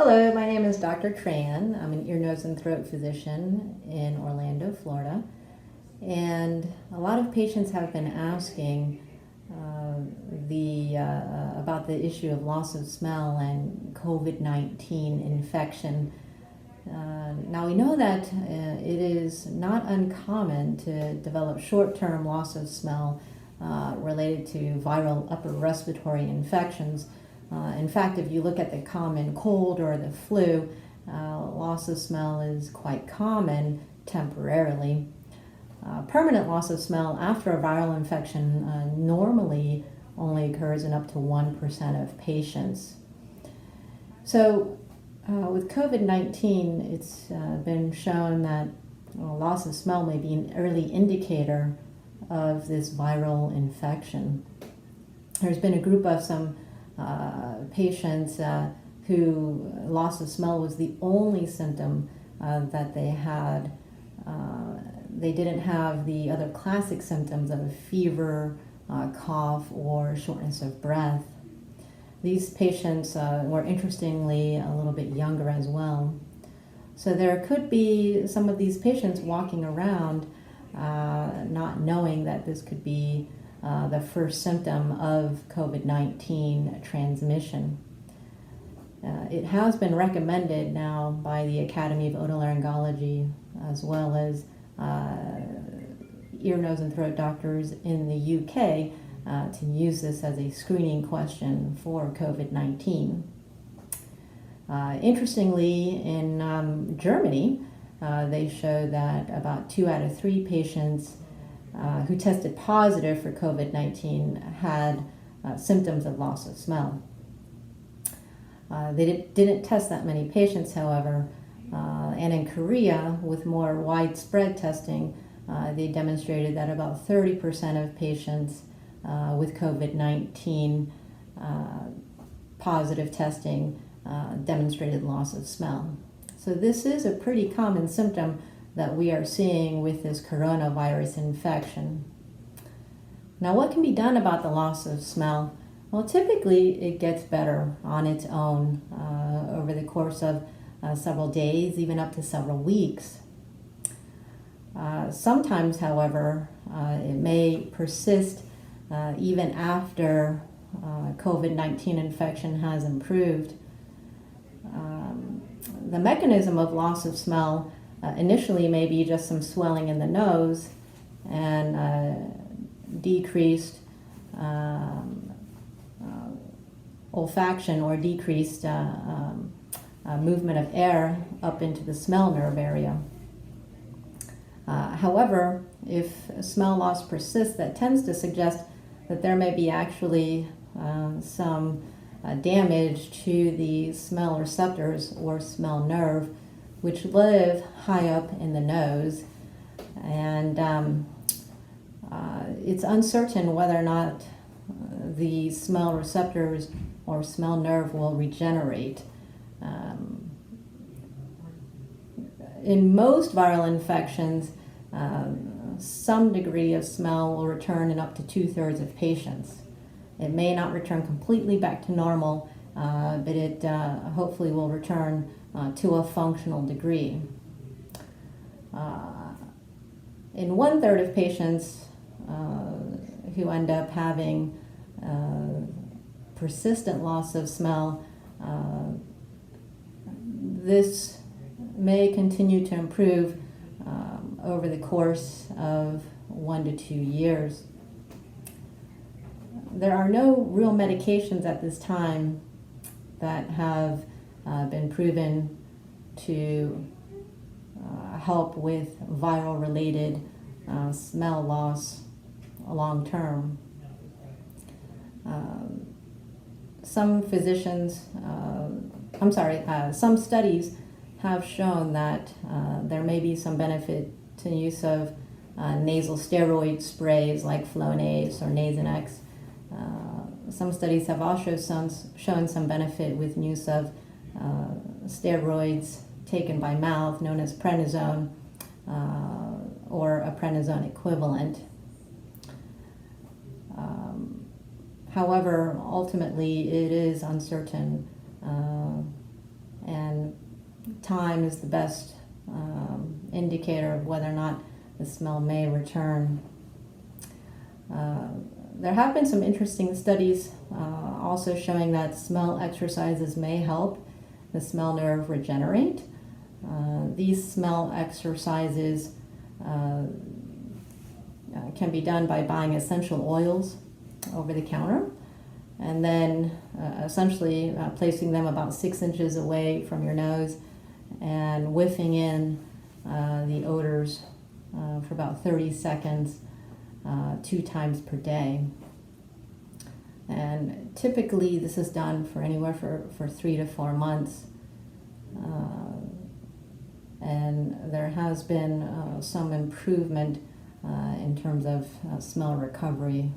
Hello, my name is Dr. Tran. I'm an ear, nose, and throat physician in Orlando, Florida. And a lot of patients have been asking about the issue of loss of smell and COVID-19 infection. Now we know that it is not uncommon to develop short-term loss of smell related to viral upper respiratory infections. In fact, if you look at the common cold or the flu, loss of smell is quite common temporarily. Permanent loss of smell after a viral infection normally only occurs in up to 1% of patients. So with COVID-19, it's been shown that loss of smell may be an early indicator of this viral infection. There's been a group of some patients who loss of smell was the only symptom that they had. They didn't have the other classic symptoms of fever, cough, or shortness of breath. These patients were interestingly a little bit younger as well. So there could be some of these patients walking around not knowing that this could be the first symptom of COVID-19 transmission. It has been recommended now by the Academy of Otolaryngology as well as ear, nose, and throat doctors in the UK to use this as a screening question for COVID-19. Interestingly, in Germany, they show that about 2 out of 3 patients who tested positive for COVID-19 had symptoms of loss of smell. They didn't test that many patients, however, and in Korea, with more widespread testing, they demonstrated that about 30% of patients with COVID-19 positive testing demonstrated loss of smell. So this is a pretty common symptom that we are seeing with this coronavirus infection. Now, what can be done about the loss of smell? Well, typically it gets better on its own over the course of several days, even up to several weeks. Sometimes, however, it may persist even after COVID-19 infection has improved. The mechanism of loss of smell initially may be just some swelling in the nose and decreased olfaction or decreased movement of air up into the smell nerve area. However, if smell loss persists, that tends to suggest that there may be actually some damage to the smell receptors or smell nerve, which live high up in the nose. And it's uncertain whether or not the smell receptors or smell nerve will regenerate. In most viral infections, some degree of smell will return in up to 2/3 of patients. It may not return completely back to normal, but it hopefully will return to a functional degree. In 1/3 of patients who end up having persistent loss of smell, this may continue to improve over the course of 1 to 2 years. There are no real medications at this time that have been proven to help with viral-related smell loss long term. Some studies have shown that there may be some benefit to use of nasal steroid sprays like Flonase or Nasonex. Some studies have also shown some benefit with use of steroids taken by mouth, known as prednisone, or a prednisone equivalent. However, ultimately it is uncertain, and time is the best indicator of whether or not the smell may return. There have been some interesting studies also showing that smell exercises may help the smell nerve regenerate. These smell exercises can be done by buying essential oils over the counter and then essentially placing them about 6 inches away from your nose and whiffing in the odors for about 30 seconds 2 times per day. And typically this is done for anywhere for 3 to 4 months. And there has been some improvement in terms of smell recovery